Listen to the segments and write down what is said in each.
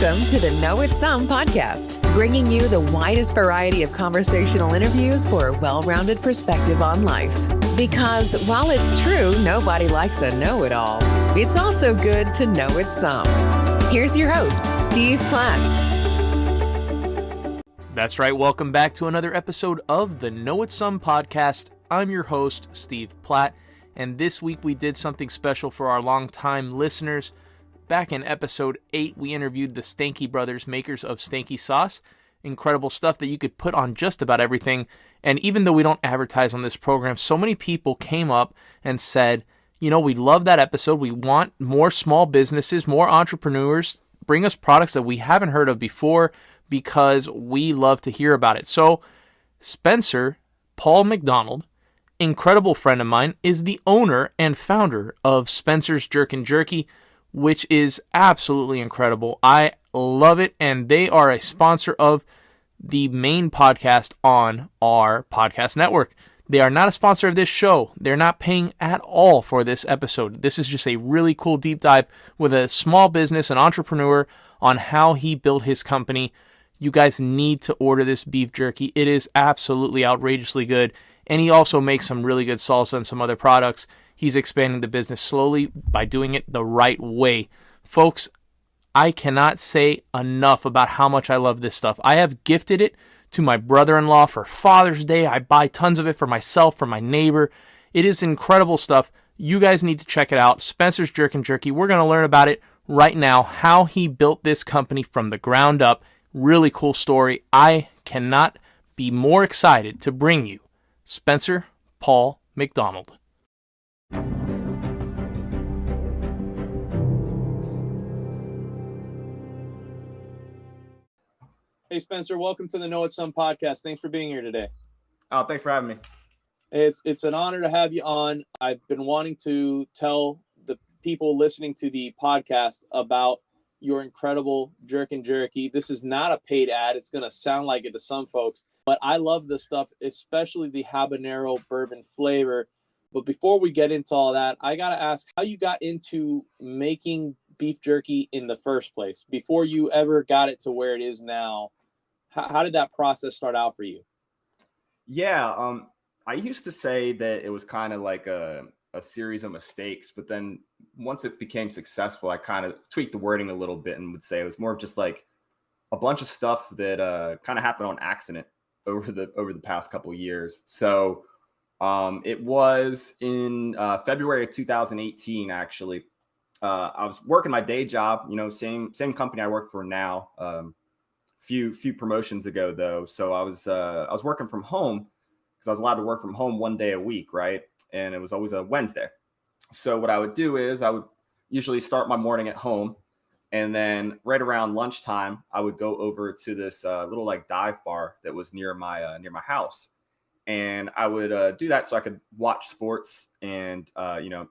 Welcome to the Know It's Some podcast, bringing you the widest variety of conversational interviews for a well-rounded perspective on life. Because while it's true, nobody likes a know-it-all, it's also good to know it's some. Here's your host, Steve Platt. That's right. Welcome back to another episode of the Know It's Some podcast. I'm your host, Steve Platt, and this week we did something special for our longtime listeners. Back in episode 8, we interviewed the Stinky Brothers, makers of Stinky sauce. Incredible stuff that you could put on just about everything. And even though we don't advertise on this program, so many people came up and said, you know, we love that episode. We want more small businesses, more entrepreneurs. Bring us products that we haven't heard of before because we love to hear about it. So Spencer, Paul McDonald, incredible friend of mine, is the owner and founder of Spencer's Jerkin Jerky, which is absolutely incredible. I love it, and they are a sponsor of the main podcast on our podcast network. They are not a sponsor of this show. They're not paying at all for this episode. This is just a really cool deep dive with a small business, an entrepreneur, on how he built his company. You guys need to order this beef jerky. It is absolutely outrageously good, and he also makes some really good salsa and some other products. He's expanding the business slowly by doing it the right way. Folks, I cannot say enough about how much I love this stuff. I have gifted it to my brother-in-law for Father's Day. I buy tons of it for myself, for my neighbor. It is incredible stuff. You guys need to check it out. Spencer's Jerkin Jerky. We're going to learn about it right now, how he built this company from the ground up. Really cool story. I cannot be more excited to bring you Spencer Paul McDonald. Hey Spencer, welcome to the Know It's Some podcast. Thanks for being here today. Oh, thanks for having me. It's an honor to have you on. I've been wanting to tell the people listening to the podcast about your incredible Jerkin Jerky. This is not a paid ad. It's going to sound like it to some folks, but I love this stuff, especially the habanero bourbon flavor. But before we get into all that, I got to ask how you got into making beef jerky in the first place before you ever got it to where it is now. How did that process start out for you? Yeah, I used to say that it was kind of like a series of mistakes, but then once it became successful, I kind of tweaked the wording a little bit and would say it was more of just like a bunch of stuff that kind of happened on accident over the past couple of years. So it was in February of 2018, actually. I was working my day job, you know, same company I work for now. Few promotions ago though, so I was working from home because I was allowed to work from home one day a week, right? And it was always a Wednesday. So what I would do is I would usually start my morning at home, and then right around lunchtime I would go over to this little like dive bar that was near my house, and I would do that so I could watch sports and you know,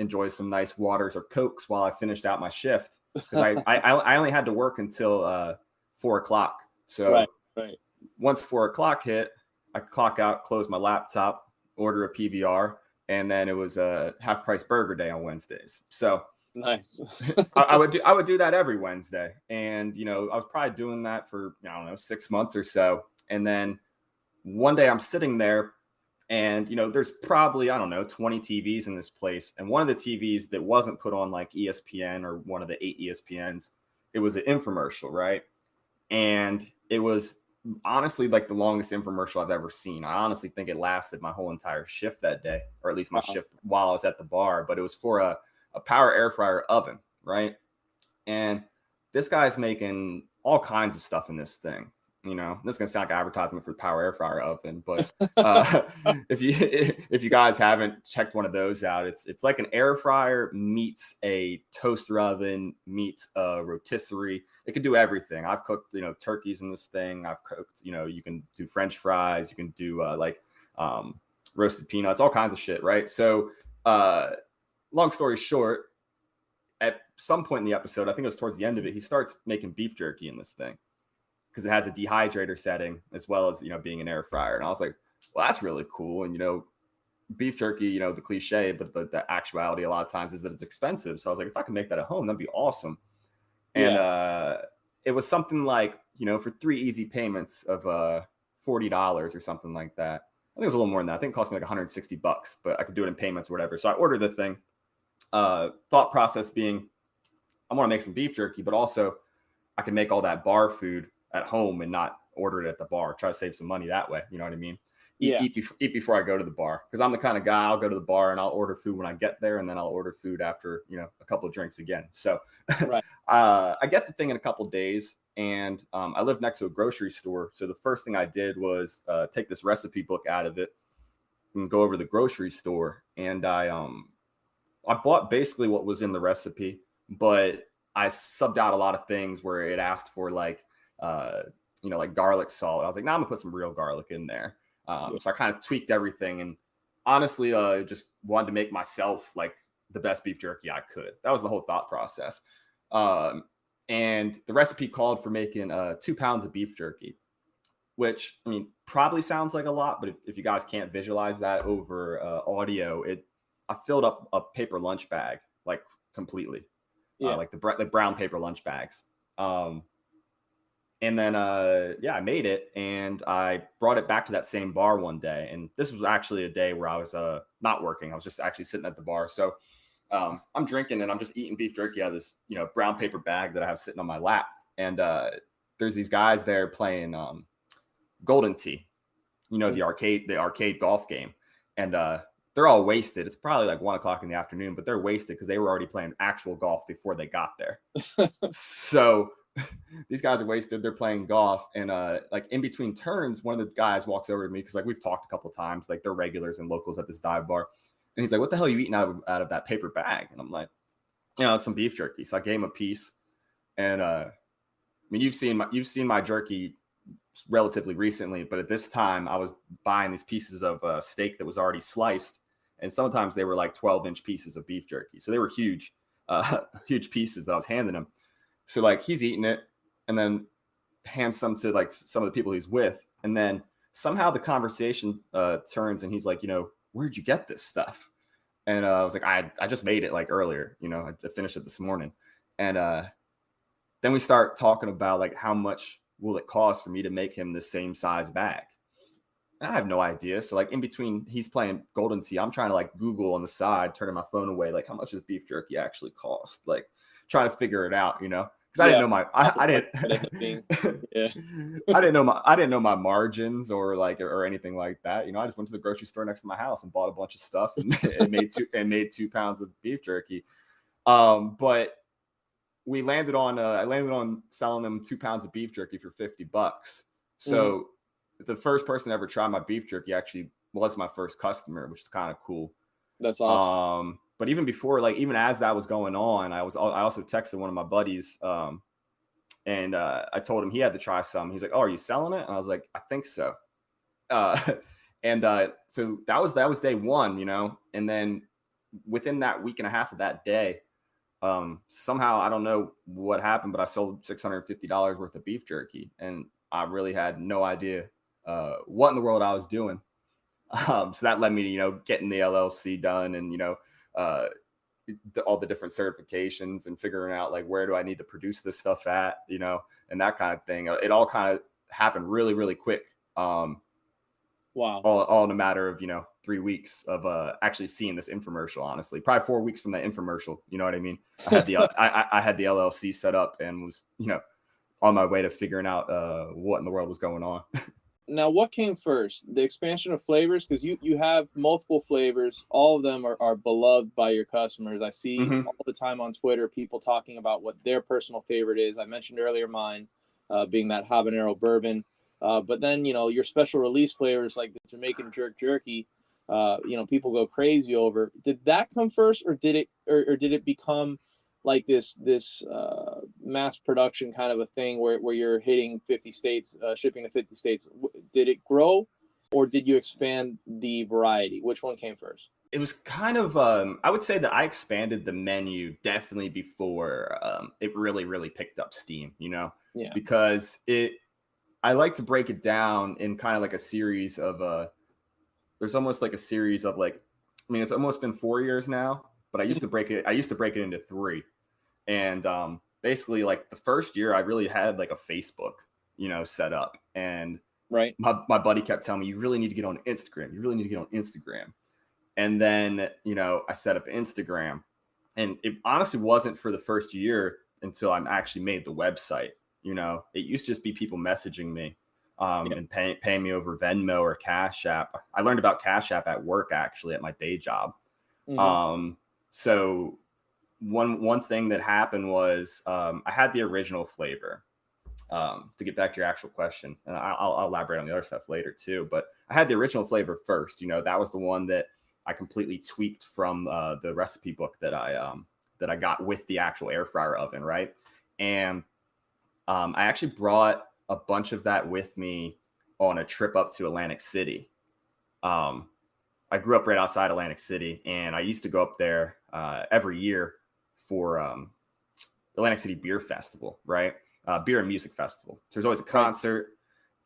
enjoy some nice waters or Cokes while I finished out my shift, because I only had to work until 4 o'clock. So right. Once 4 o'clock hit, I clock out, close my laptop, order a PBR, and then it was a half price burger day on Wednesdays. So nice. I would do that every Wednesday. And, you know, I was probably doing that for, I don't know, 6 months or so. And then one day I'm sitting there and, you know, there's probably, I don't know, 20 TVs in this place. And one of the TVs that wasn't put on like ESPN or one of the 8 ESPNs, it was an infomercial, right? And it was honestly like the longest infomercial I've ever seen. I honestly think it lasted my whole entire shift that day, or at least my shift while I was at the bar. But it was for a power air fryer oven, right? And this guy's making all kinds of stuff in this thing. You know, this is gonna sound like advertisement for the power air fryer oven, but if you guys haven't checked one of those out, it's like an air fryer meets a toaster oven meets a rotisserie. It can do everything. I've cooked, you know, turkeys in this thing. I've cooked, you know, you can do French fries, you can do roasted peanuts, all kinds of shit, right? So long story short, at some point in the episode, I think it was towards the end of it, he starts making beef jerky in this thing, because it has a dehydrator setting as well as, you know, being an air fryer. And I was like, well, that's really cool. And, you know, beef jerky, you know, the cliche, but the actuality a lot of times is that it's expensive. So I was like, if I can make that at home, that'd be awesome. And it was something like, for 3 easy payments of $40 or something like that. I think it was a little more than that. I think it cost me like $160, but I could do it in payments or whatever. So I ordered the thing. Thought process being, I want to make some beef jerky, but also I can make all that bar food at home and not order it at the bar. Try to save some money that way. You know what I memean? Eat before I go to the bar, because I'm the kind of guy, I'll go to the bar and I'll order food when I get there, and then I'll order food after a couple of drinks again. So Right. I get the thing in a couple of days, and I live next to a grocery store. So the first thing I did was take this recipe book out of it and go over to the grocery store, and I bought basically what was in the recipe, but I subbed out a lot of things where it asked for like garlic salt. I was like, nah, I'm gonna put some real garlic in there. So I kind of tweaked everything, and honestly, just wanted to make myself like the best beef jerky I could. That was the whole thought process. And the recipe called for making 2 pounds of beef jerky, which, I mean, probably sounds like a lot, but if you guys can't visualize that over audio, I filled up a paper lunch bag, like completely, like the brown paper lunch bags. And then, I made it, and I brought it back to that same bar one day. And this was actually a day where I was not working. I was just actually sitting at the bar. So I'm drinking, and I'm just eating beef jerky out of this, brown paper bag that I have sitting on my lap. And there's these guys there playing Golden Tee, the arcade golf game. And they're all wasted. It's probably like 1:00 in the afternoon, but they're wasted because they were already playing actual golf before they got there. So these guys are wasted. They're playing golf, and like in between turns, one of the guys walks over to me, because like we've talked a couple of times, like they're regulars and locals at this dive bar, and he's like, "What the hell are you eating out of that paper bag?" And I'm like, "It's some beef jerky." So I gave him a piece, and I mean, you've seen my jerky relatively recently, but at this time I was buying these pieces of steak that was already sliced, and sometimes they were like 12-inch pieces of beef jerky, so they were huge pieces that I was handing him. So like he's eating it, and then hands some to like some of the people he's with, and then somehow the conversation turns, and he's like, "Where'd you get this stuff?" And I was like, I just made it like earlier, I finished it this morning. And then we start talking about like, how much will it cost for me to make him the same size bag? And I have no idea. So like in between he's playing Golden Tee, I'm trying to like Google on the side, turning my phone away, like how much does beef jerky actually cost? Like trying to figure it out, because I didn't know I didn't know my margins or anything like that. I just went to the grocery store next to my house and bought a bunch of stuff and made 2 pounds of beef jerky. But we landed on I landed on selling them 2 pounds of beef jerky for $50. So the first person to ever try my beef jerky actually was my first customer, which is kind of cool. That's awesome. But even before, like even as that was going on, I also texted one of my buddies, and I told him he had to try some. He's like, "Oh, are you selling it?" And I was like, "I think so." So that was day one, and then within that week and a half of that day, somehow I don't know what happened, but I sold $650 worth of beef jerky, and I really had no idea what in the world I was doing. So that led me to getting the LLC done, and all the different certifications, and figuring out like where do I need to produce this stuff at, and that kind of thing. It all kind of happened really, really quick. Wow. All in a matter of 3 weeks of actually seeing this infomercial. Honestly, probably 4 weeks from that infomercial. You know what I mean? I had the I had the LLC set up and was on my way to figuring out what in the world was going on. Now, what came first? The expansion of flavors? Because you have multiple flavors. All of them are beloved by your customers. I see all the time on Twitter people talking about what their personal favorite is. I mentioned earlier mine being that habanero bourbon. But then, your special release flavors like the Jamaican jerk jerky, people go crazy over. Did that come first, or did it become like this mass production kind of a thing where you're hitting 50 states, shipping to 50 states? Did it grow, or did you expand the variety? Which one came first? It was kind of, I would say that I expanded the menu definitely before it really, really picked up steam, Yeah. Because I like to break it down in kind of like a series of, there's almost like a series of like, it's almost been 4 years now, but I used to break it into 3. And basically like the first year I really had like a Facebook, set up, and Right. my buddy kept telling me, you really need to get on Instagram. You really need to get on Instagram. And then, I set up Instagram, and it honestly wasn't for the first year until I actually made the website. It used to just be people messaging me and paying me over Venmo or Cash App. I learned about Cash App at work, actually, at my day job. So one thing that happened was I had the original flavor. To get back to your actual question, and I'll elaborate on the other stuff later too. But I had the original flavor first. That was the one that I completely tweaked from the recipe book that I got with the actual air fryer oven, right? And I actually brought a bunch of that with me on a trip up to Atlantic City. I grew up right outside Atlantic City, and I used to go up there every year for Atlantic City Beer Festival, right? Beer and music festival. So there's always a concert,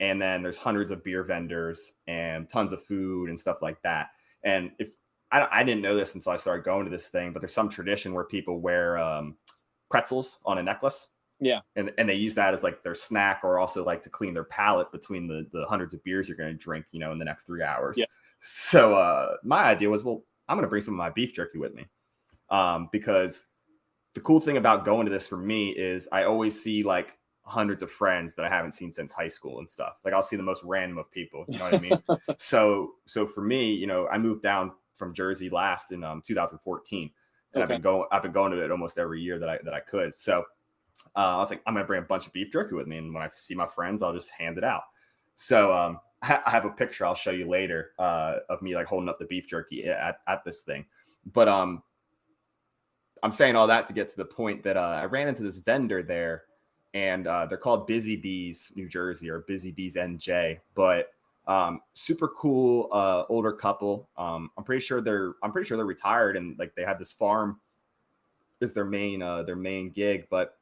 and then there's hundreds of beer vendors and tons of food and stuff like that. And if I didn't know this until I started going to this thing, but there's some tradition where people wear pretzels on a necklace. Yeah. And they use that as like their snack, or also like to clean their palate between the hundreds of beers you're going to drink, in the next 3 hours. Yeah. So my idea was, well, I'm going to bring some of my beef jerky with me because the cool thing about going to this for me is I always see like hundreds of friends that I haven't seen since high school and stuff. Like I'll see the most random of people, you know what I mean? So for me, I moved down from Jersey last in 2014, and I've been going to it almost every year that I could. So I was like, I'm going to bring a bunch of beef jerky with me, and when I see my friends, I'll just hand it out. So I have a picture I'll show you later of me like holding up the beef jerky at this thing. But I'm saying all that to get to the point that I ran into this vendor there, and they're called Busy Bees New Jersey, or Busy Bees NJ. But super cool older couple. I'm pretty sure they're retired, and like they have this farm is their main gig. But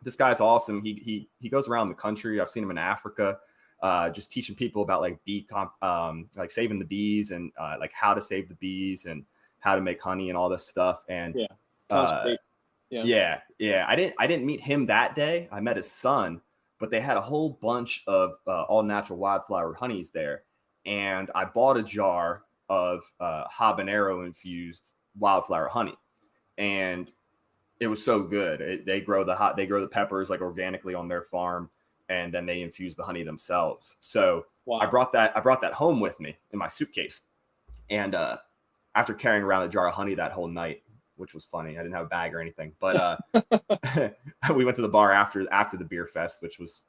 this guy's awesome. He goes around the country. I've seen him in Africa, just teaching people about like like saving the bees, and like how to save the bees and how to make honey and all this stuff. And yeah. I didn't meet him that day. I met his son, but they had a whole bunch of all natural wildflower honeys there. And I bought a jar of habanero infused wildflower honey, and it was so good. They grow the peppers like organically on their farm, and then they infuse the honey themselves. So wow. I brought that home with me in my suitcase. And after carrying around a jar of honey that whole night, which was funny, I didn't have a bag or anything, but we went to the bar after the beer fest, which was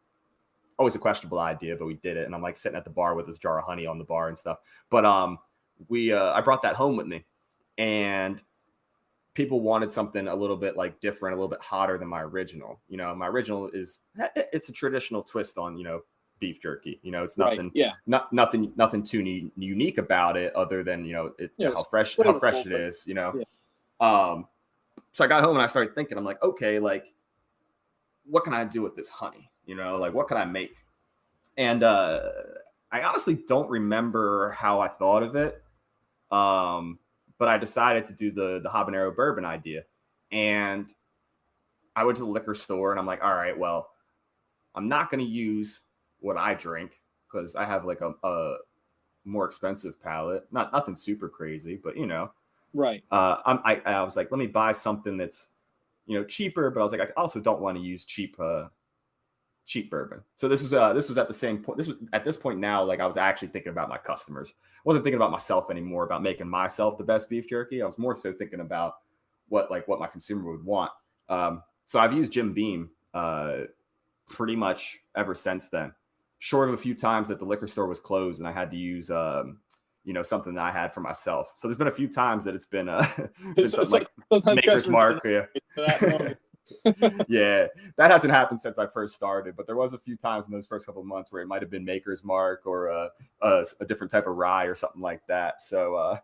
always a questionable idea, but we did it. And I'm like sitting at the bar with this jar of honey on the bar and stuff. But I brought that home with me, and people wanted something a little bit like different, a little bit hotter than my original. My original it's a traditional twist on, beef jerky. It's nothing, nothing too unique about it, other than, how fresh it is, Yeah. So I got home and I started thinking, I'm like, okay, like what can I do with this honey? Like what can I make? And I honestly don't remember how I thought of it. But I decided to do the habanero bourbon idea. And I went to the liquor store, and I'm like, all right, well, I'm not going to use what I drink because I have like a more expensive palate. Nothing super crazy, but Right. I was like, let me buy something that's, cheaper, but I was like, I also don't want to use cheap bourbon. So this was at the same point. At this point now, like I was actually thinking about my customers. I wasn't thinking about myself anymore, about making myself the best beef jerky. I was more so thinking about what my consumer would want. So I've used Jim Beam pretty much ever since then, short of a few times that the liquor store was closed and I had to use something that I had for myself. So there's been a few times that it's been something like Maker's Mark. Yeah, that hasn't happened since I first started, but there was a few times in those first couple of months where it might have been Maker's Mark or a different type of rye or something like that. So,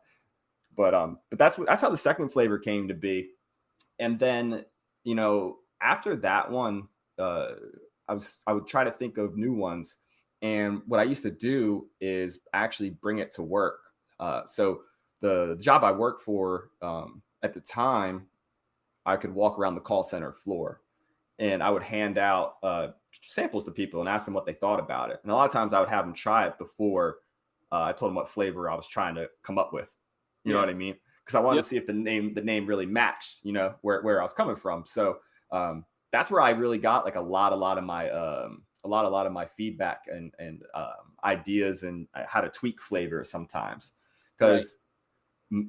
but that's how the second flavor came to be. And then, after that one, I would try to think of new ones. And what I used to do is actually bring it to work. So the job I worked for at the time, I could walk around the call center floor. and I would hand out samples to people and ask them what they thought about it. And a lot of times I would have them try it before I told them what flavor I was trying to come up with. You know what I mean? Because I wanted to see if the name really matched, you know, where I was coming from. So that's where I really got like a lot of my feedback and ideas and how to tweak flavors sometimes. Because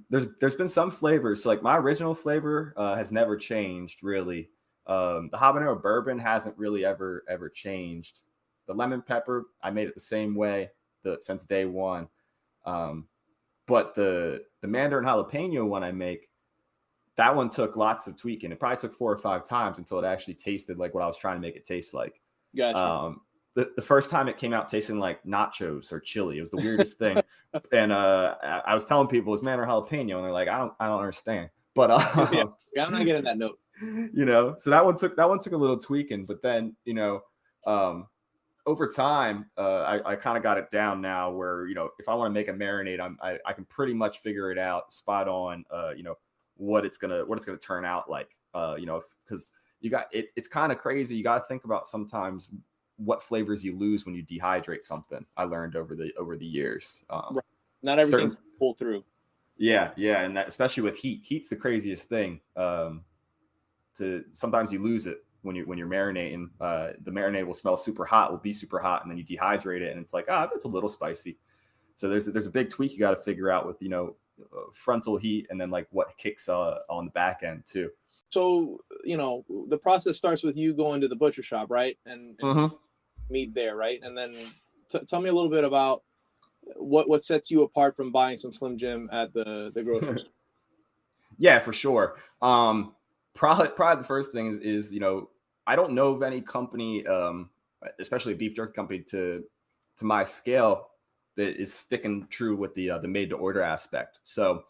there's been some flavors. So like my original flavor has never changed really. The habanero bourbon hasn't really ever changed. The lemon pepper, I made it the same way since day one. But the mandarin jalapeno one I make, that one took lots of tweaking. It probably took 4 or 5 times until it actually tasted like what I was trying to make it taste like. Gotcha. The first time it came out tasting like nachos or chili. It was the weirdest thing. And I was telling people it was mandarin jalapeno, and they're like, I don't understand. But I'm not getting that note. You know, so that one took a little tweaking, but then, you know, over time, I kind of got it down now where, you know, if I want to make a marinade, I can pretty much figure it out spot on, you know, what it's gonna turn out like, you know, because it's kind of crazy. You got to think about sometimes what flavors you lose when you dehydrate something. I learned over the years. Right. Not everything's pull through. Yeah, and that, especially with heat. Heat's the craziest thing. Sometimes you lose it when you're marinating. The marinade will smell super hot, will be super hot, and then you dehydrate it, and it's like, that's a little spicy. So there's a big tweak you got to figure out with, you know, frontal heat, and then like what kicks on the back end too. So, you know, the process starts with you going to the butcher shop, right? And meat there, right? And then tell me a little bit about what sets you apart from buying some Slim Jim at the grocery store. Yeah, for sure. Probably the first thing is, you know, I don't know of any company, especially a beef jerky company to my scale, that is sticking true with the made to order aspect. So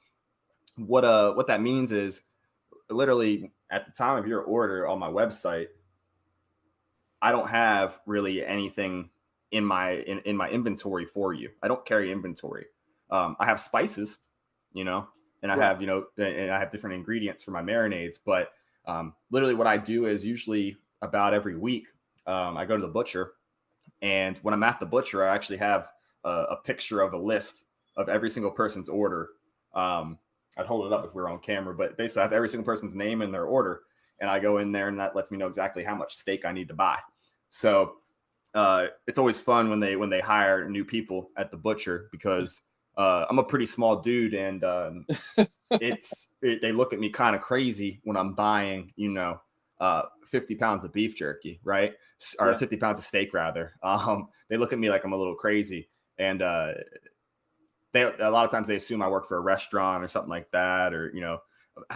what that means is literally at the time of your order on my website, I don't have really anything in my inventory for you. I don't carry inventory. I have spices, you know, and I have, you know, and I have different ingredients for my marinades, but literally what I do is usually about every week, I go to the butcher, and when I'm at the butcher, I actually have a picture of a list of every single person's order. I'd hold it up if we were on camera, but basically I have every single person's name and their order, and I go in there, and that lets me know exactly how much steak I need to buy. So it's always fun when they hire new people at the butcher, because I'm a pretty small dude, and they look at me kind of crazy when I'm buying, you know, 50 pounds of beef jerky, right? Or 50 pounds of steak rather. They look at me like I'm a little crazy, and a lot of times they assume I work for a restaurant or something like that, or, you know,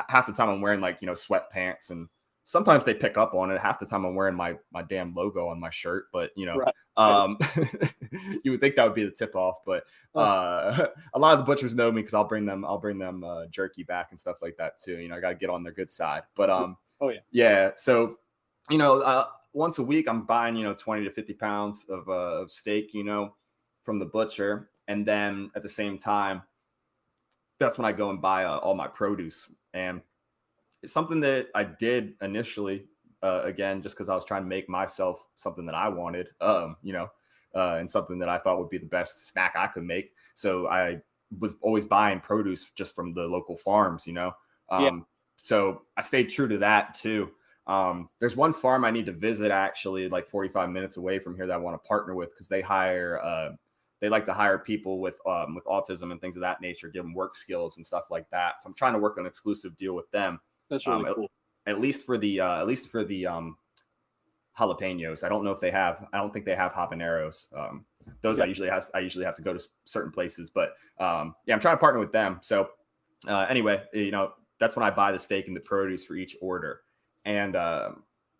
half the time I'm wearing like, you know, sweatpants, and sometimes they pick up on it. Half the time I'm wearing my damn logo on my shirt, but, you know, you would think that would be the tip off, but a lot of the butchers know me because I'll bring them jerky back and stuff like that too. You know, I got to get on their good side, but so, you know, once a week I'm buying, you know, 20 to 50 pounds of steak, you know, from the butcher. And then at the same time, that's when I go and buy all my produce. And it's something that I did initially, again, just because I was trying to make myself something that I wanted, you know, and something that I thought would be the best snack I could make. So I was always buying produce just from the local farms, you know. So I stayed true to that too. There's one farm I need to visit, actually, like 45 minutes away from here, that I want to partner with, because they like to hire people with autism and things of that nature, give them work skills and stuff like that. So I'm trying to work an exclusive deal with them. That's really cool. At least for the jalapenos. I don't think they have habaneros. Those I usually have to go to certain places, but I'm trying to partner with them. So anyway, you know, that's when I buy the steak and the produce for each order. And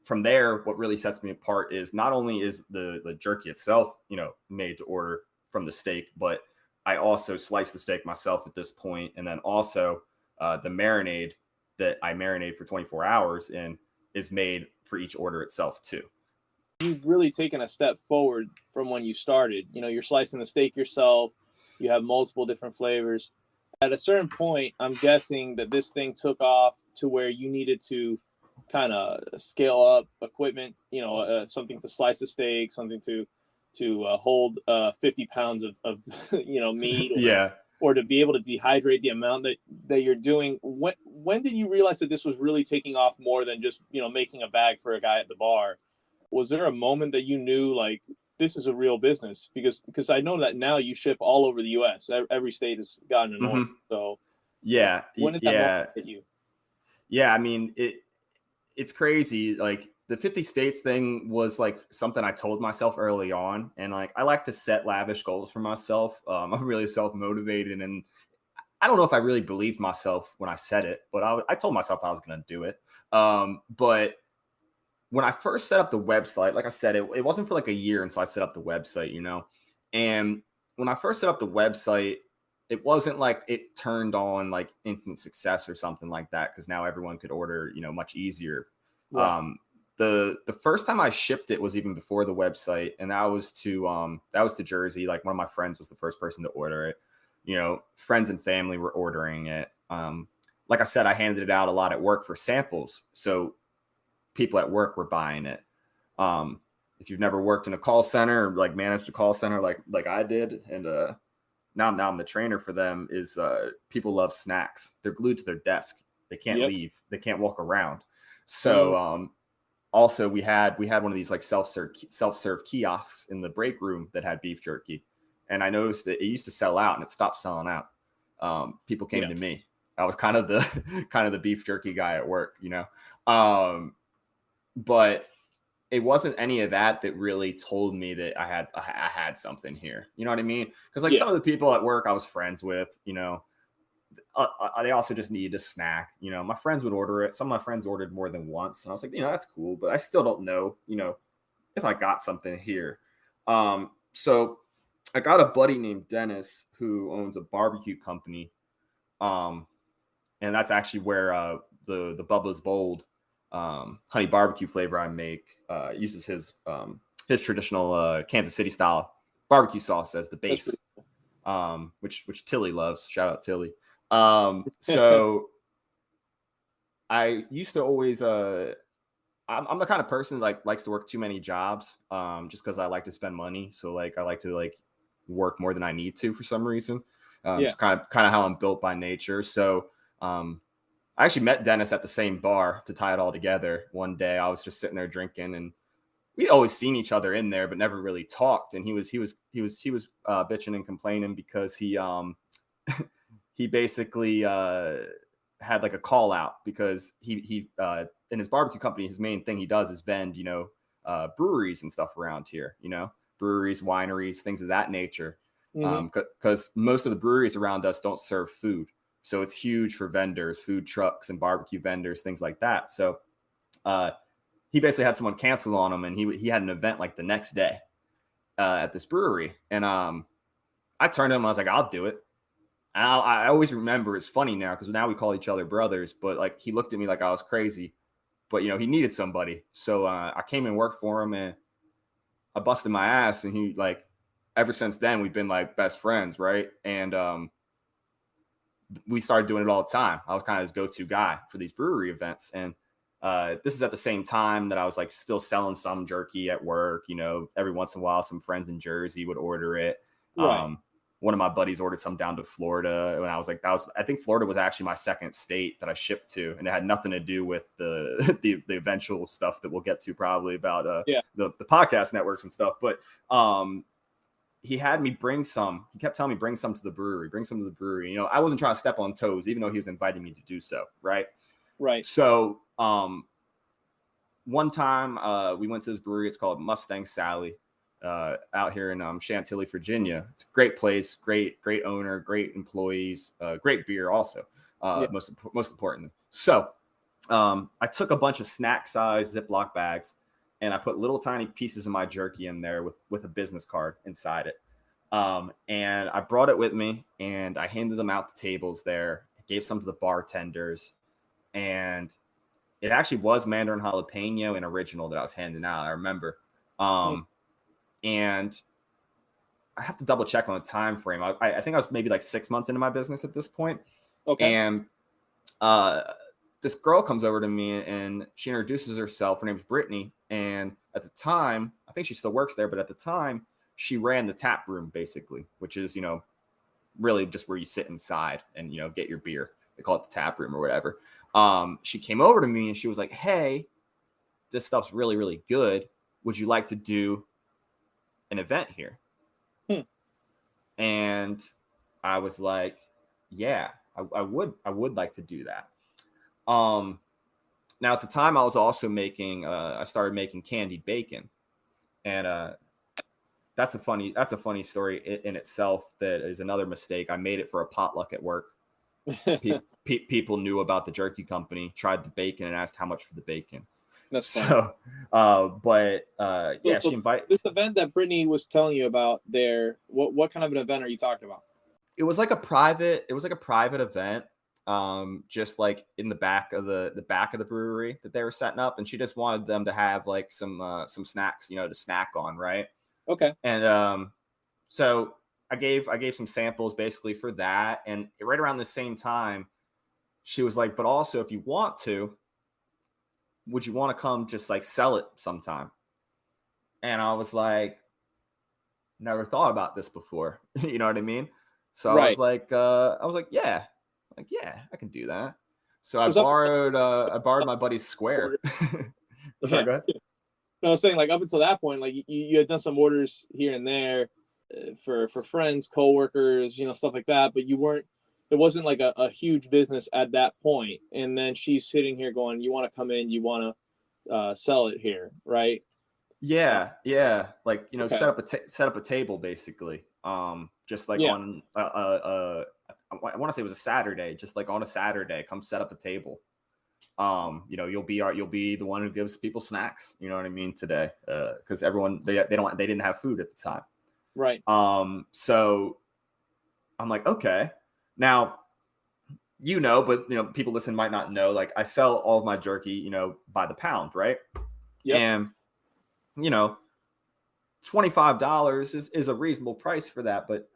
from there, what really sets me apart is not only is the jerky itself, you know, made to order from the steak, but I also slice the steak myself at this point. And then also the marinade that I marinate for 24 hours in is made for each order itself too. You've really taken a step forward from when you started. You know, you're slicing the steak yourself. You have multiple different flavors. At a certain point, I'm guessing that this thing took off to where you needed to kind of scale up equipment, something to slice a steak, something to hold 50 pounds of meat, Yeah. or to be able to dehydrate the amount that you're doing. When did you realize that this was really taking off more than just, making a bag for a guy at the bar? Was there a moment that you knew, like, this is a real business? Because I know that now you ship all over the U.S. Every state has gotten an order. So yeah, when did that moment hit you? Yeah, I mean, it's crazy. Like, the 50 states thing was like something I told myself early on. And like, I like to set lavish goals for myself. I'm really self-motivated, and I don't know if I really believed myself when I said it, but I told myself I was going to do it. But when I first set up the website, like I said, it wasn't for like a year until I set up the website, and when I first set up the website, it wasn't like it turned on like instant success or something like that, because now everyone could order, much easier. Right. The first time I shipped it was even before the website, and that was to Jersey. Like, one of my friends was the first person to order it. Friends and family were ordering it. Like I said, I handed it out a lot at work for samples, so people at work were buying it. If you've never worked in a call center, or like managed a call center like I did, and now I'm the trainer for them, is people love snacks. They're glued to their desk. They can't leave. They can't walk around. So also we had one of these like self-serve kiosks in the break room that had beef jerky, and I noticed that it used to sell out, and it stopped selling out. People came to me. I was kind of the beef jerky guy at work, but it wasn't any of that really told me that I had something here. You know what I mean? Because like some of the people at work I was friends with, they also just needed a snack. My friends would order it. Some of my friends ordered more than once, and I was like, that's cool, but I still don't know, if I got something here. So I got a buddy named Dennis who owns a barbecue company, and that's actually where the Bubba's Bold honey barbecue flavor I make uses his traditional Kansas City style barbecue sauce as the base, which Tilly loves. Shout out Tilly. So I used to always I'm the kind of person that likes to work too many jobs, just because I like to spend money. So like I like to like work more than I need to for some reason. Just kind of how I'm built by nature. So I actually met Dennis at the same bar to tie it all together. One day I was just sitting there drinking, and we'd always seen each other in there, but never really talked. And he was bitching and complaining because he basically had like a call out, because he in his barbecue company, his main thing he does is vend, breweries and stuff around here, breweries, wineries, things of that nature. Because most of the breweries around us don't serve food. So it's huge for vendors, food trucks and barbecue vendors, things like that. So he basically had someone cancel on him, and he had an event like the next day at this brewery. And I turned to him, I was like, I'll do it. And I always remember, it's funny now because now we call each other brothers, but like he looked at me like I was crazy, but he needed somebody. So I came and worked for him, and I busted my ass, and he like, ever since then we've been like best friends. Right. And we started doing it all the time. I was kind of his go-to guy for these brewery events. And this is at the same time that I was like still selling some jerky at work. Every once in a while, some friends in Jersey would order it. Right. One of my buddies ordered some down to Florida, and I was like, I think Florida was actually my second state that I shipped to, and it had nothing to do with the eventual stuff that we'll get to probably about the podcast networks and stuff. But he had me bring some. He kept telling me, bring some to the brewery. I wasn't trying to step on toes, even though he was inviting me to do so. Right. So one time we went to this brewery. It's called Mustang Sally, out here in Chantilly, Virginia. It's a great place, great owner, great employees, great beer also, most importantly. So I took a bunch of snack size Ziploc bags, and I put little tiny pieces of my jerky in there with a business card inside it. And I brought it with me, and I handed them out to tables there, gave some to the bartenders, and it actually was Mandarin jalapeno and original that I was handing out. I remember. And I have to double check on the time frame. I think I was maybe like 6 months into my business at this point. Okay. And this girl comes over to me and she introduces herself. Her name's Brittany. And at the time, I think she still works there, but at the time she ran the tap room basically, which is, really just where you sit inside and, get your beer. They call it the tap room or whatever. She came over to me and she was like, hey, this stuff's really, really good. Would you like to do an event here? And I was like, yeah, I would like to do that. Now at the time I was also I started making candied bacon, and that's a funny story in itself. That is another mistake. I made it for a potluck at work. People knew about the jerky company, tried the bacon, and asked how much for the bacon. That's funny. So, yeah, she invited this event that Brittany was telling you about there. What kind of an event are you talking about? It was like a private event, just like in the back of the brewery that they were setting up, and she just wanted them to have like some snacks, to snack on, right? Okay. And so I gave some samples basically for that, and right around the same time, she was like, "But also, if you want to, would you want to come just like sell it sometime?" And I was like, never thought about this before. You know what I mean? So Right. I was like, yeah, I can do that. So I borrowed my buddy's square. Sorry, go ahead. No, I was saying, like, up until that point, like you had done some orders here and there for friends, coworkers, stuff like that, but it wasn't like a huge business at that point. And then she's sitting here going, you want to come in, you want to sell it here, right? Yeah. Like, okay. set up a table basically. Just like on I want to say it was a Saturday, just like on a Saturday, come set up a table. You'll be the one who gives people snacks, you know what I mean, today. Because everyone they didn't have food at the time. Right. So I'm like, okay. Now, but people listen might not know, like I sell all of my jerky, by the pound, right? Yeah. And $25 is a reasonable price for that. But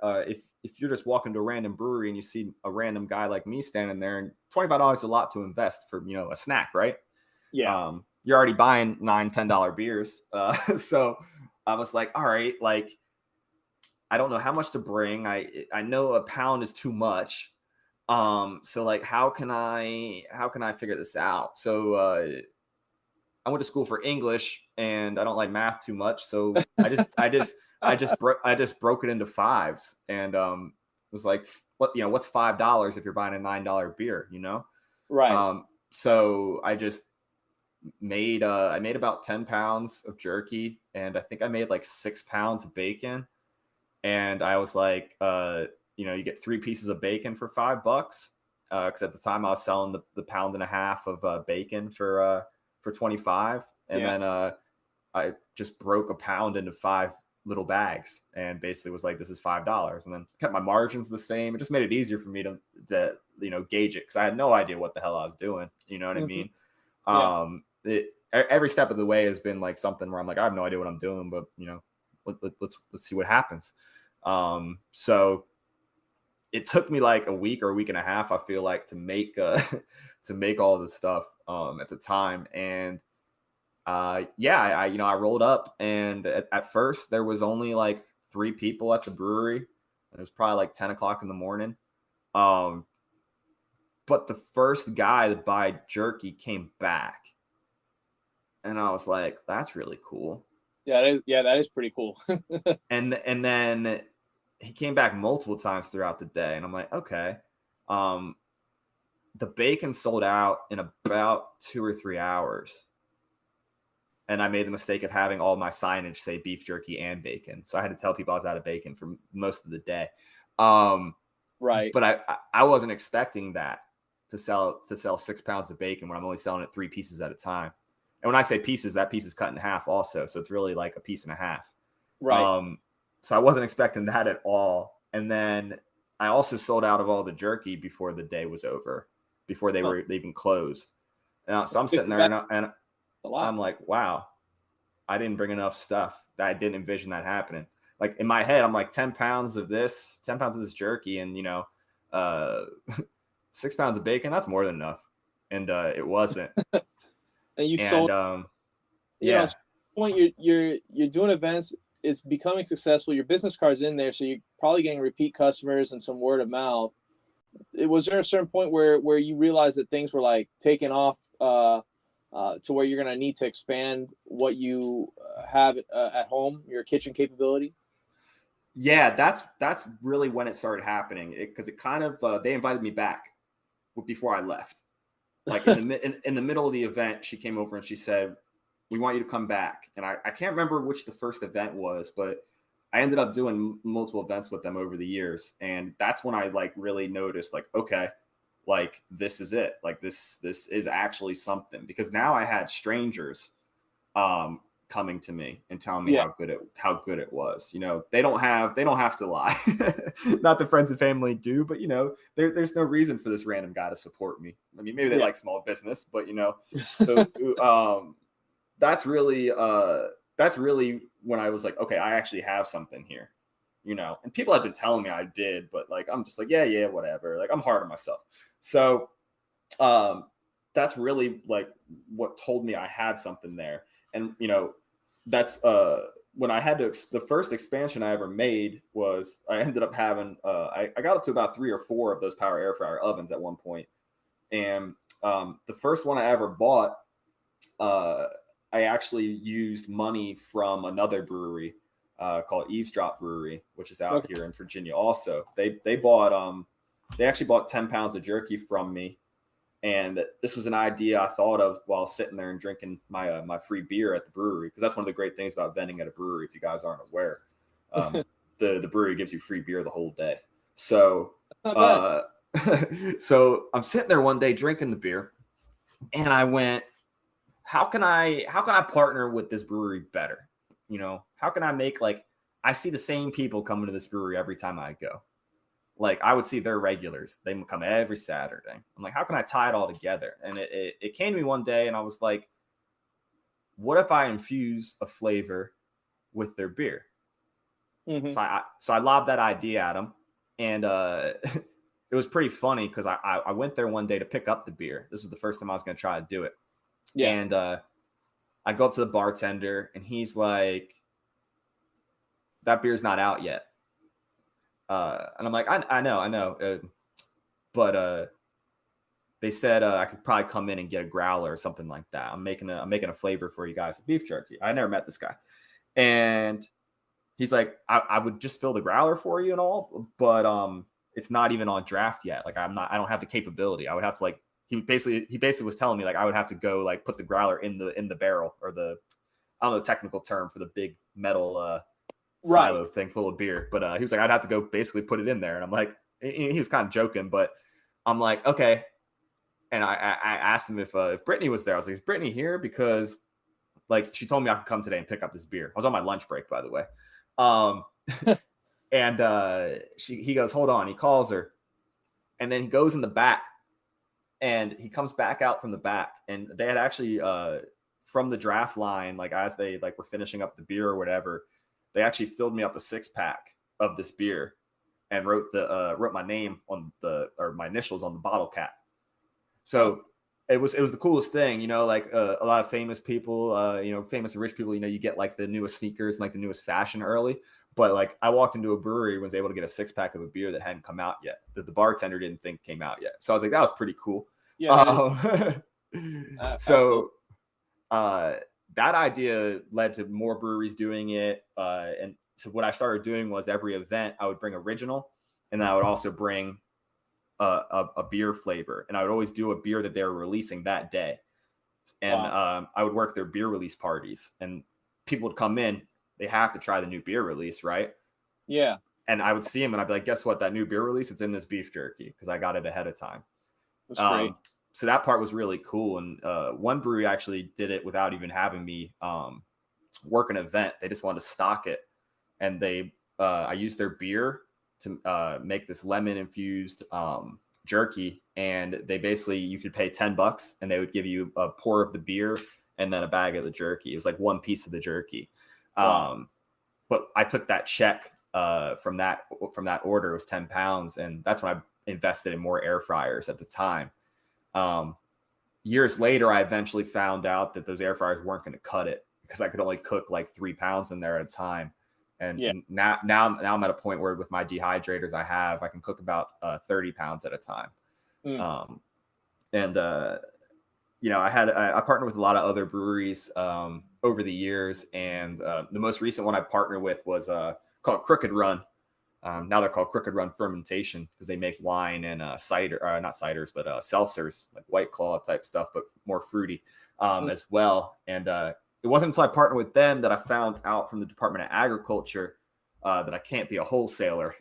if you're just walking to a random brewery and you see a random guy like me standing there, and $25 is a lot to invest for, a snack, right? Yeah. You're already buying $9-10 beers. So I was like, all right, like, I don't know how much to bring. I know a pound is too much. So like, how can I figure this out? So, I went to school for English and I don't like math too much. So I just broke it into fives and, was like, what's $5 if you're buying a $9 beer, Right. So I just made, I made about 10 pounds of jerky, and I think I made like 6 pounds of bacon. And I was like, you get 3 pieces of bacon for $5. Cause at the time I was selling the pound and a half of, bacon for 25. And then, I just broke a pound into 5 little bags and basically was like, this is $5, and then kept my margins the same. It just made it easier for me to gauge it, because I had no idea what the hell I was doing. You know what I mean? Every step of the way has been like something where I'm like, I have no idea what I'm doing, but let's see what happens. So it took me like a week or a week and a half, I feel like, to make all this stuff at the time. And I rolled up, and at first there was only like 3 people at the brewery, and it was probably like 10 o'clock in the morning. But the first guy to buy jerky came back, and I was like, that's really cool. Yeah, that is pretty cool. and then he came back multiple times throughout the day, and I'm like, okay. The bacon sold out in about 2 or 3 hours. And I made the mistake of having all my signage say beef jerky and bacon. So I had to tell people I was out of bacon for most of the day. Right. But I wasn't expecting that to sell 6 pounds of bacon when I'm only selling it 3 pieces at a time. And when I say pieces, that piece is cut in half also. So it's really like a piece and a half. Right. So I wasn't expecting that at all. And then I also sold out of all the jerky before the day was over, before they were even closed. So I'm sitting there and I'm like, wow, I didn't bring enough stuff. I didn't envision that happening. Like in my head, I'm like 10 pounds of this jerky and, 6 pounds of bacon. That's more than enough. and it wasn't. And you And sold. You know, yeah, at some point you're doing events. It's becoming successful. Your business card's in there, so you're probably getting repeat customers and some word of mouth. Was there a certain point where you realized that things were like taking off to where you're going to need to expand what you have at home, your kitchen capability? yeah, that's really when it started happening, because it kind of they invited me back before I left. Like in the middle of the event, she came over and she said, "We want you to come back." And I can't remember which the first event was, but I ended up doing multiple events with them over the years, and that's when I like really noticed, like, okay, like this is it, like this is actually something, because now I had strangers coming to me and telling me how good it was. You know, they don't have to lie. Not the friends and family do, but you know, there's no reason for this random guy to support me. I mean, maybe they like small business, but you know, so that's really when I was like, okay, I actually have something here, you know. And people have been telling me I did, but like I'm just like, yeah, whatever. Like I'm hard on myself. So that's really like what told me I had something there. And you know, that's when I had to the first expansion I ever made was I ended up having I got up to about 3 or 4 of those power air fryer ovens at one point. And the first one I ever bought, I actually used money from another brewery called Eavesdrop Brewery, which is out here in Virginia. Also, they actually bought 10 pounds of jerky from me. And this was an idea I thought of while sitting there and drinking my my free beer at the brewery, because that's one of the great things about vending at a brewery. If you guys aren't aware, the brewery gives you free beer the whole day. So so I'm sitting there one day drinking the beer, and I went, how can I partner with this brewery better? You know, how can I make, like, I see the same people coming to this brewery every time I go. Like I would see their regulars. They would come every Saturday. I'm like, how can I tie it all together? And it came to me one day, and I was like, what if I infuse a flavor with their beer? Mm-hmm. So I lobbed that idea at them, and it was pretty funny because I went there one day to pick up the beer. This was the first time I was going to try to do it. Yeah. And I go up to the bartender, and he's like, that beer's not out yet. And I'm like, I know. But they said I could probably come in and get a growler or something like that. I'm making a flavor for you guys of beef jerky. I never met this guy. And he's like, I would just fill the growler for you and all, but it's not even on draft yet. Like I don't have the capability. I would have to, like, he basically was telling me, like, I would have to go, like, put the growler in the barrel, or I don't know the technical term for the big metal silo thing full of beer, but he was like, I'd have to go basically put it in there. And I'm like, he was kind of joking, but I'm like, okay. And I asked him if Brittany was there. I was like, is Brittany here? Because, like, she told me I could come today and pick up this beer. I was on my lunch break, by the way. And he goes, hold on. He calls her, and then he goes in the back, and he comes back out from the back, and they had actually from the draft line, like as they like were finishing up the beer or whatever, they actually filled me up a 6-pack of this beer and wrote my name on my initials on the bottle cap. So it was the coolest thing, you know, like a lot of famous people, you know, famous and rich people, you know, you get like the newest sneakers and like the newest fashion early. But like I walked into a brewery and was able to get a 6-pack of a beer that hadn't come out yet, that the bartender didn't think came out yet. So I was like, that was pretty cool. Yeah. So that idea led to more breweries doing it. And so what I started doing was every event I would bring original, and I would also bring a beer flavor, and I would always do a beer that they were releasing that day. And I would work their beer release parties, and people would come in. They have to try the new beer release, right? Yeah. And I would see them, and I'd be like, guess what? That new beer release, it's in this beef jerky, because I got it ahead of time. That's great. So that part was really cool. And one brewery actually did it without even having me work an event. They just wanted to stock it. And I used their beer to make this lemon infused jerky. And they basically, you could pay $10 and they would give you a pour of the beer and then a bag of the jerky. It was like one piece of the jerky. Wow. But I took that check from that order. It was 10 pounds. And that's when I invested in more air fryers at the time. years later, I eventually found out that those air fryers weren't going to cut it because I could only cook like 3 pounds in there at a time. And now I'm at a point where with my dehydrators I can cook about 30 pounds at a time. I partnered with a lot of other breweries over the years, and the most recent one I partnered with was called Crooked Run. Now they're called Crooked Run Fermentation because they make wine and cider, not ciders, but seltzers, like White Claw type stuff, but more fruity as well. And it wasn't until I partnered with them that I found out from the Department of Agriculture that I can't be a wholesaler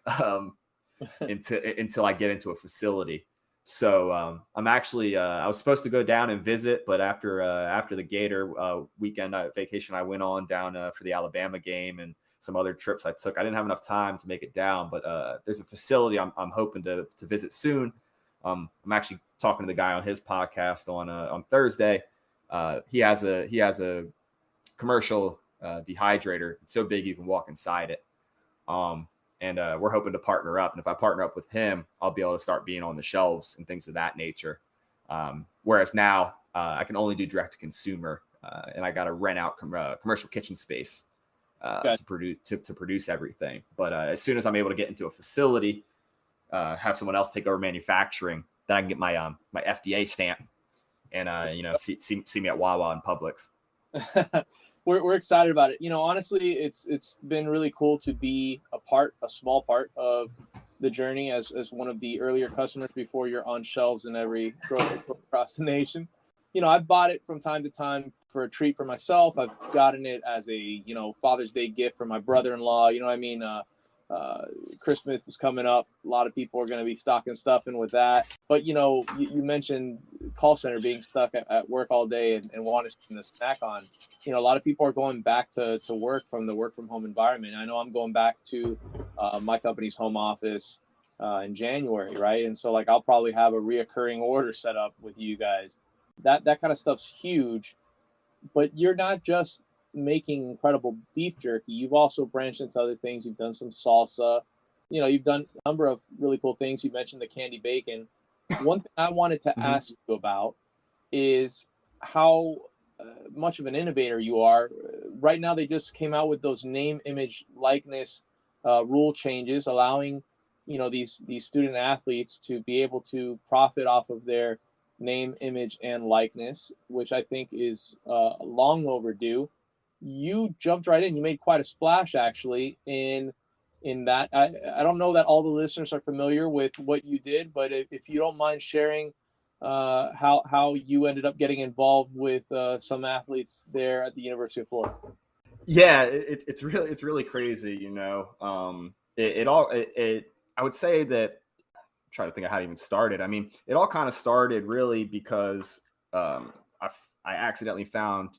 until I get into a facility. So I'm actually I was supposed to go down and visit, but after the Gator weekend vacation I went on down for the Alabama game and some other trips I took, I didn't have enough time to make it down. But there's a facility I'm hoping to visit soon. I'm actually talking to the guy on his podcast on Thursday. He has a commercial dehydrator. It's so big you can walk inside it. And we're hoping to partner up. And if I partner up with him, I'll be able to start being on the shelves and things of that nature. Whereas now I can only do direct to consumer, and I got to rent out commercial kitchen space to produce everything. But as soon as I'm able to get into a facility, have someone else take over manufacturing, then I can get my my FDA stamp and see me at Wawa and Publix. We're excited about it. Honestly, it's been really cool to be a small part of the journey as one of the earlier customers before you're on shelves in every grocery store across the nation. I've bought it from time to time for a treat for myself. I've gotten it as a, Father's Day gift for my brother-in-law. Christmas is coming up. A lot of people are going to be stocking stuff in with that. But, you mentioned call center being stuck at work all day and wanting something to snack on. A lot of people are going back to work from the work from home environment. I know I'm going back to my company's home office in January, right? And so I'll probably have a reoccurring order set up with you guys. That kind of stuff's huge. But you're not just making incredible beef jerky. You've also branched into other things. You've done some salsa. You've done a number of really cool things. You mentioned the candy bacon. One thing I wanted to ask you about is how much of an innovator you are. Right now, they just came out with those name, image, likeness rule changes, allowing these student athletes to be able to profit off of their name, image, and likeness, which I think is long overdue. You jumped right in. You made quite a splash, actually, in that. I don't know that all the listeners are familiar with what you did, but if you don't mind sharing how you ended up getting involved with some athletes there at the University of Florida. Yeah, it's really crazy. I would say that, I'm trying to think of how it even started. I mean, it all kind of started really because I accidentally found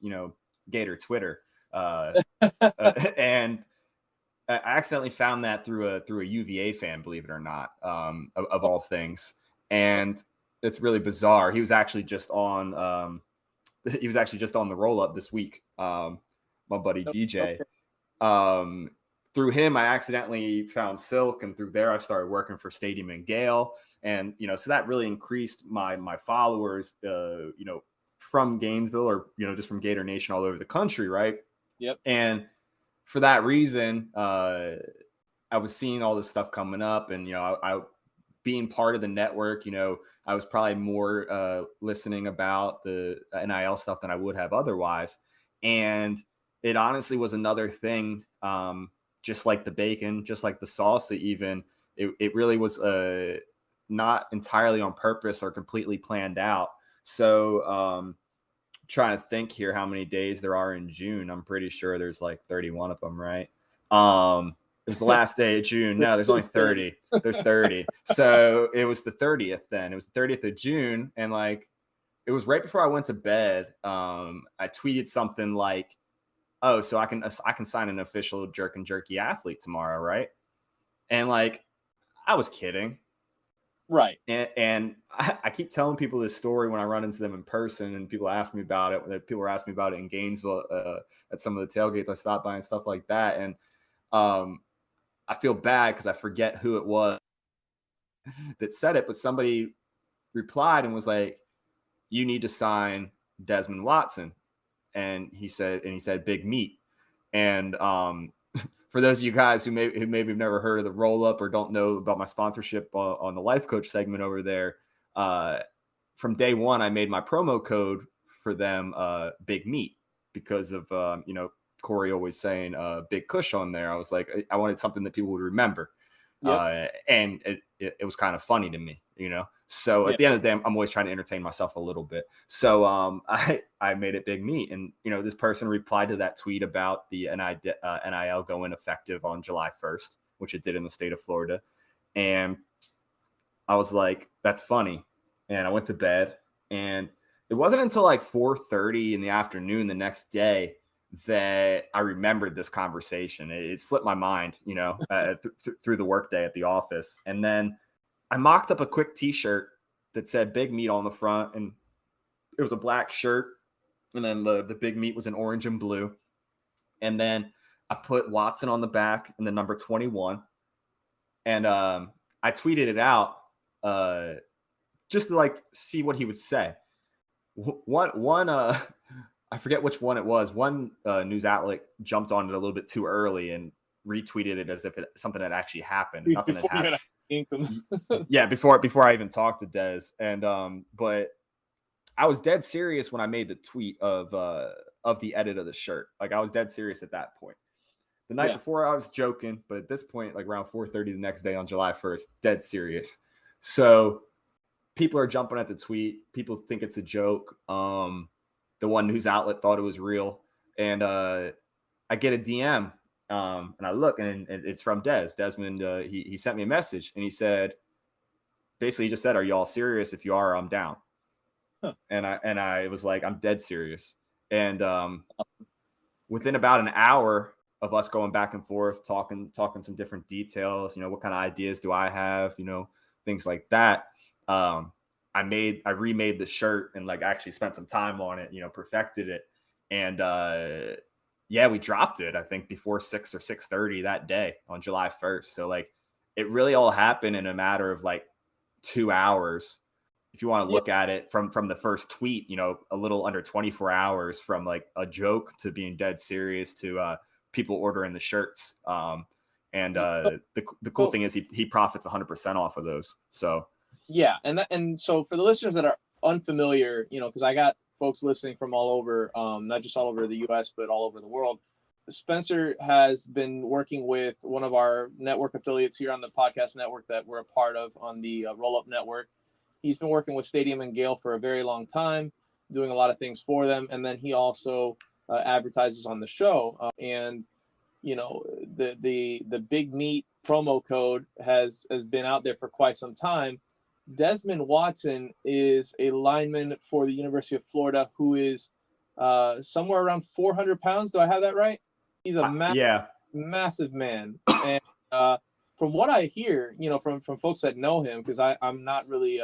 Gator Twitter. And I accidentally found that through a UVA fan, believe it or not, of all things. And it's really bizarre. He was actually just on the roll up this week. My buddy DJ. Through him, I accidentally found Silk, and through there I started working for Stadium and Gale. And so that really increased my followers from Gainesville, or just from Gator Nation all over the country, right? Yep. And for that reason, I was seeing all this stuff coming up, and I being part of the network, I was probably more listening about the NIL stuff than I would have otherwise. And it honestly was another thing, just like the bacon, just like the salsa, even it really was not entirely on purpose or completely planned out. So trying to think here how many days there are in June. I'm pretty sure there's like 31 of them, right? It was the last day of June. No, there's only 30. There's 30. So it was the 30th then. It was the 30th of June. And it was right before I went to bed. I tweeted something like, oh, so I can sign an official Jerk and Jerky athlete tomorrow, right? And I was kidding. Right. And I keep telling people this story when I run into them in person, and people ask me about it. People were asking me about it in Gainesville at some of the tailgates I stopped by and stuff like that. And I feel bad because I forget who it was that said it, but somebody replied and was like, you need to sign Desmond Watson. And he said, big meat. And for those of you guys who maybe have never heard of the roll up or don't know about my sponsorship on the life coach segment over there, from day one, I made my promo code for them big meat because of, Corey always saying big Kush on there. I was like, I wanted something that people would remember. Yep. And it was kind of funny to me, So at the end of the day, I'm always trying to entertain myself a little bit. So I made it big meat. And, this person replied to that tweet about the NIL going effective on July 1st, which it did in the state of Florida. And I was like, that's funny. And I went to bed. And it wasn't until like 4:30 in the afternoon the next day that I remembered this conversation. It slipped my mind, through the workday at the office. And then I mocked up a quick t-shirt that said big meat on the front, and it was a black shirt. And then the big meat was in orange and blue. And then I put Watson on the back and the number 21. And I tweeted it out just to like see what he would say. I forget which one it was. One news outlet jumped on it a little bit too early and retweeted it as if something had actually happened. Nothing had happened. Yeah, before I even talked to Des. And but I was dead serious when I made the tweet of the edit of the shirt. Like I was dead serious at that point. The night before I was joking, but at this point, like around 4:30 the next day on July 1st, dead serious. So people are jumping at the tweet. People think it's a joke. The one news outlet thought it was real. And I get a DM and I look and it's from Desmond. He sent me a message and he said, basically he just said, are you all serious? If you are, I'm down. Huh. And I was like, I'm dead serious. And within about an hour of us going back and forth, talking some different details, what kind of ideas do I have, things like that. I remade the shirt and like actually spent some time on it, perfected it. And we dropped it, I think before 6 or 6:30 that day on July 1st. So like it really all happened in a matter of like 2 hours. If you want to look at it from the first tweet, a little under 24 hours from like a joke to being dead serious to people ordering the shirts. The cool thing is he profits 100% off of those. So yeah, and so for the listeners that are unfamiliar, because I got folks listening from all over, not just all over the U.S. but all over the world. Spencer has been working with one of our network affiliates here on the podcast network that we're a part of on the Roll Up Network. He's been working with Stadium and Gale for a very long time, doing a lot of things for them, and then he also advertises on the show. The Big Meat promo code has been out there for quite some time. Desmond Watson is a lineman for the University of Florida who is somewhere around 400 pounds. Do I have that right? He's a massive man. And from what I hear, from folks that know him, because I'm not really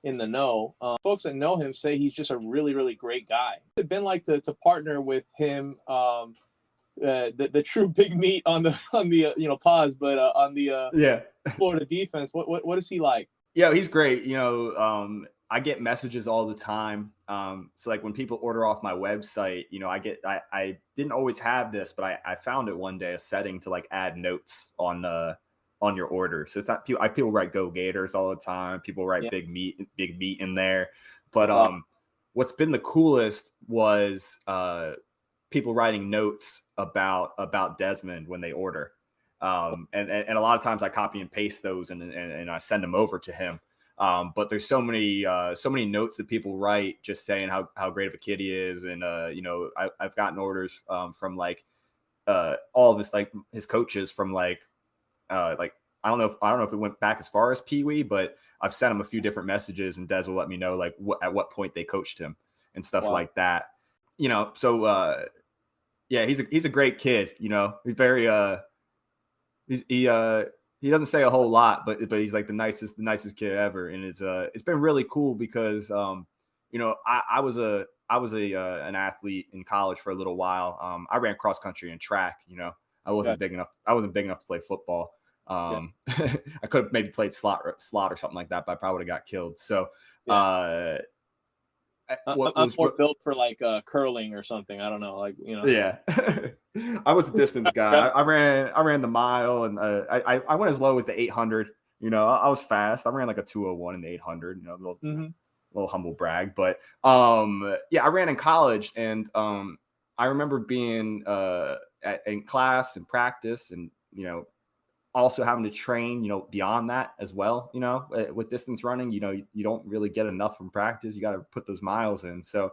in the know, folks that know him say he's just a really, really great guy. It's been like to partner with him, the true big meat on the pause, but on the Florida defense. What is he like? Yeah, he's great. I get messages all the time. So like when people order off my website, I didn't always have this, but I found it one day, a setting to like add notes on your order. So it's not, people write Go Gators all the time. People write big meat in there. But what's been the coolest was people writing notes about Desmond when they order. And a lot of times I copy and paste those and I send them over to him. But there's so many notes that people write just saying how great of a kid he is. And, I've gotten orders from like all of his, like his coaches from like I don't know if it went back as far as Pee Wee, but I've sent him a few different messages and Des will let me know like at what point they coached him and stuff like that. So he's a great kid. He's very he doesn't say a whole lot, but he's like the nicest kid ever. And it's been really cool because I was an athlete in college for a little while. I ran cross country and track. I wasn't big enough to play football. I could have maybe played slot or something like that, but I probably would have got killed. So I'm more built for like curling or something. I don't know, like Yeah, I was a distance guy. I ran the mile, and I went as low as the 800. I was fast. I ran like a 201 in the 800. Little humble brag, but yeah, I ran in college, and I remember being in class and practice, and also having to train, beyond that as well. With distance running, you don't really get enough from practice. You got to put those miles in. So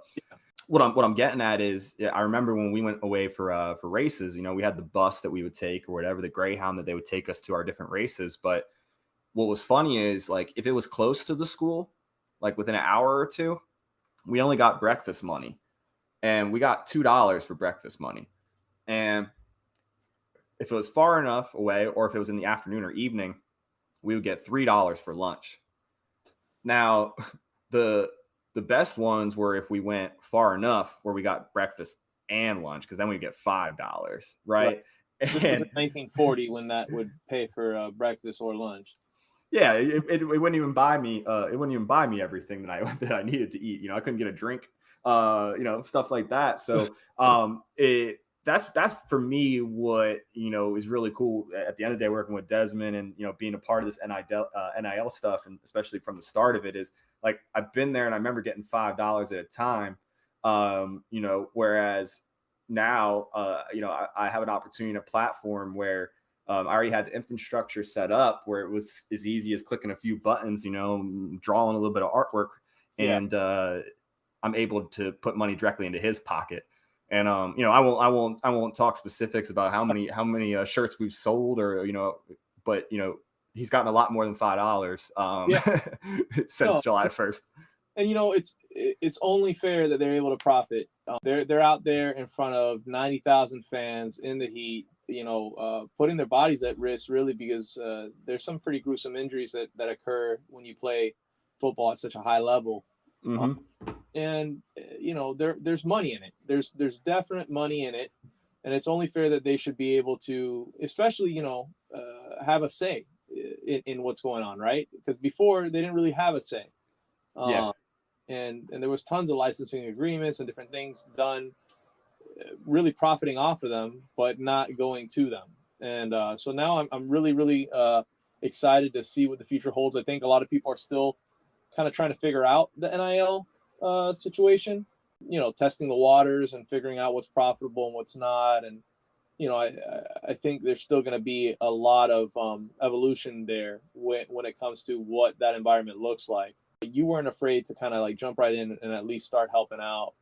what I'm getting at is, I remember when we went away for races, we had the bus that we would take or whatever, the Greyhound that they would take us to our different races. But what was funny is, like, if it was close to the school, like within an hour or two, we only got breakfast money, and we got $2 for breakfast money. And if it was far enough away, or if it was in the afternoon or evening, we would get $3 for lunch. Now, the best ones were if we went far enough where we got breakfast and lunch, because then we get $5, right? This was in 1940 when that would pay for breakfast or lunch. Yeah, it wouldn't even buy me. It wouldn't even buy me everything that I needed to eat. I couldn't get a drink. Stuff like that. So that's for me what is really cool at the end of the day, working with Desmond and being a part of this NIL stuff, and especially from the start of it, is like, I've been there and I remember getting $5 at a time. Whereas now I have an opportunity in a platform where I already had the infrastructure set up where it was as easy as clicking a few buttons, drawing a little bit of artwork, and I'm able to put money directly into his pocket. And I won't talk specifics about how many shirts we've sold, or but he's gotten a lot more than $5 since July 1st. And it's only fair that they're able to profit. They're out there in front of 90,000 fans in the heat, putting their bodies at risk, really, because there's some pretty gruesome injuries that occur when you play football at such a high level. Mm-hmm. And there's money in it. There's definite money in it, and it's only fair that they should be able to, especially have a say in what's going on, right? Because before, they didn't really have a say. And there was tons of licensing agreements and different things done, really profiting off of them, but not going to them. And so now I'm really, really excited to see what the future holds. I think a lot of people are still kind of trying to figure out the NIL situation, testing the waters and figuring out what's profitable and what's not. And, I think there's still going to be a lot of evolution there when it comes to what that environment looks like. You weren't afraid to kind of like jump right in and at least start helping out,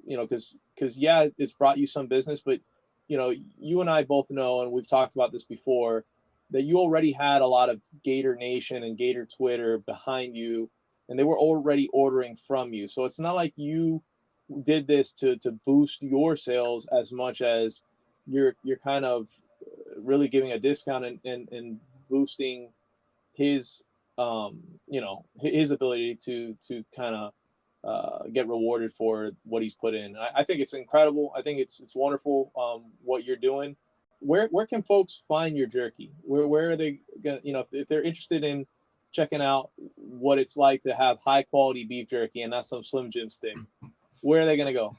because it's brought you some business, but you and I both know, and we've talked about this before, that you already had a lot of Gator Nation and Gator Twitter behind you, and they were already ordering from you. So it's not like you did this to boost your sales as much as you're kind of really giving a discount and boosting his his ability to kind of get rewarded for what he's put in. I think it's incredible. I think it's wonderful what you're doing. Where can folks find your jerky? Where are they gonna, if they're interested in checking out what it's like to have high quality beef jerky and not some Slim Jim stick, where are they gonna go?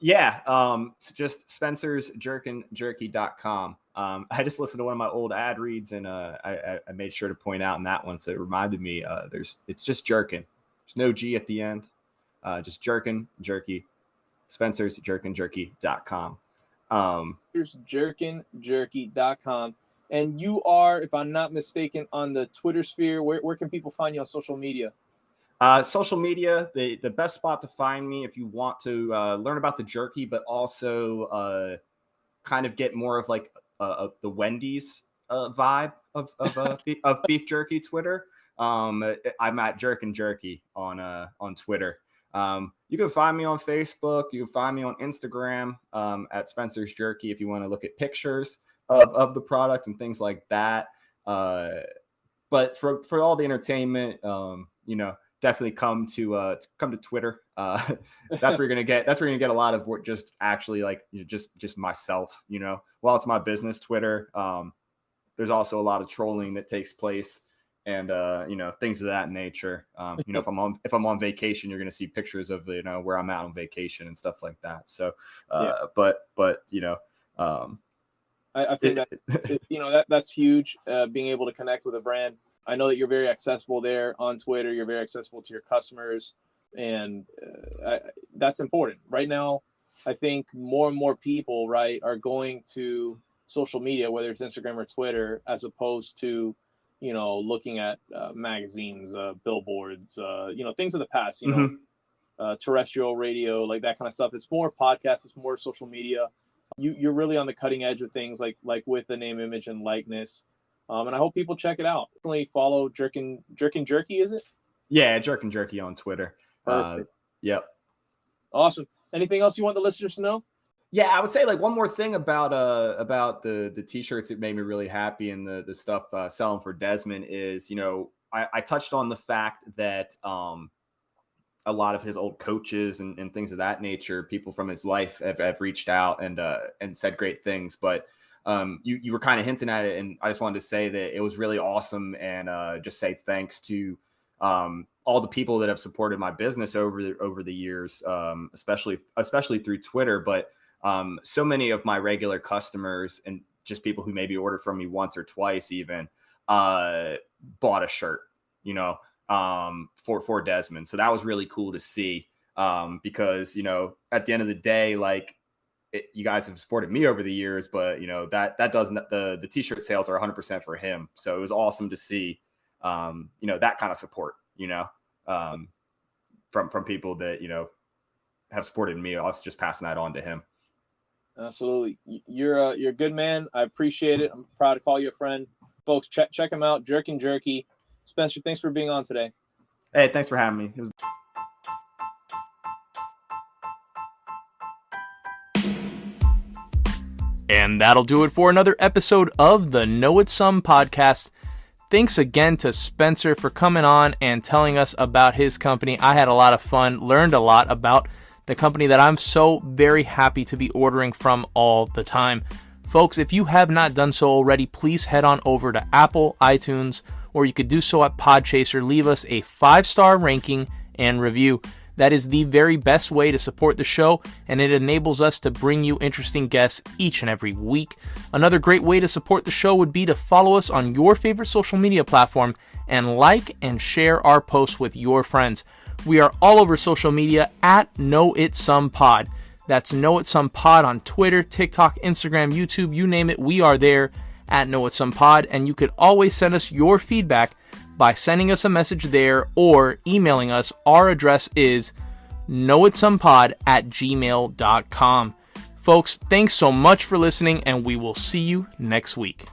Yeah, so just spencersjerky.com. I just listened to one of my old ad reads, and I made sure to point out in that one, so it reminded me. It's just jerkin. There's no G at the end. Just jerkin jerky. spencersjerky.com. Here's jerkinjerky.com. And you are, if I'm not mistaken, on the Twitter sphere. Where can people find you on social media? Social media, the best spot to find me if you want to learn about the jerky, but also kind of get more of like the Wendy's vibe of beef jerky Twitter. I'm at Jerkin Jerky on Twitter. You can find me on Facebook. You can find me on Instagram at Spencer's Jerky if you want to look at pictures of the product and things like that. But for all the entertainment, definitely come to Twitter. That's where you're gonna get a lot of what just actually like just myself. While it's my business Twitter, there's also a lot of trolling that takes place and things of that nature. If I'm on vacation, you're going to see pictures of where I'm at on vacation and stuff like that. So, I think that's huge. Being able to connect with a brand. I know that you're very accessible there on Twitter. You're very accessible to your customers, and that's important right now. I think more and more people, right, are going to social media, whether it's Instagram or Twitter, as opposed to, looking at magazines, billboards, things of the past, terrestrial radio, like that kind of stuff. It's more podcasts, it's more social media. You're really on the cutting edge of things like with the name, image, and likeness. And I hope people check it out. Definitely follow Jerkin Jerky, is it? Yeah, Jerkin Jerky on Twitter. Perfect. Yep. Awesome. Anything else you want the listeners to know? Yeah, I would say one more thing about the t-shirts that made me really happy, and the stuff selling for Desmond is, I touched on the fact that a lot of his old coaches and things of that nature, people from his life have reached out and said great things. But you were kind of hinting at it, and I just wanted to say that it was really awesome, and just say thanks to all the people that have supported my business over the years, especially through Twitter. But so many of my regular customers and just people who maybe ordered from me once or twice even bought a shirt, for Desmond. So that was really cool to see, because, at the end of the day, you guys have supported me over the years, but that doesn't, the t-shirt sales are 100% for him. So it was awesome to see, that kind of support, from people that, have supported me. I was just passing that on to him. Absolutely. You're a good man. I appreciate it. I'm proud to call you a friend. Folks, check him out. Jerkin Jerky. Spencer, thanks for being on today. Hey, thanks for having me. And that'll do it for another episode of the Know It Some podcast. Thanks again to Spencer for coming on and telling us about his company. I had a lot of fun, learned a lot about the company that I'm so very happy to be ordering from all the time. Folks, if you have not done so already, please head on over to Apple, iTunes, or you could do so at Podchaser. Leave us a 5-star ranking and review. That is the very best way to support the show, and it enables us to bring you interesting guests each and every week. Another great way to support the show would be to follow us on your favorite social media platform and like and share our posts with your friends. We are all over social media at Know It Some Pod. That's Know It Some Pod on Twitter, TikTok, Instagram, YouTube, you name it. We are there at Know It Some Pod, and you could always send us your feedback by sending us a message there or emailing us. Our address is knowitsomepod@gmail.com. Folks, thanks so much for listening, and we will see you next week.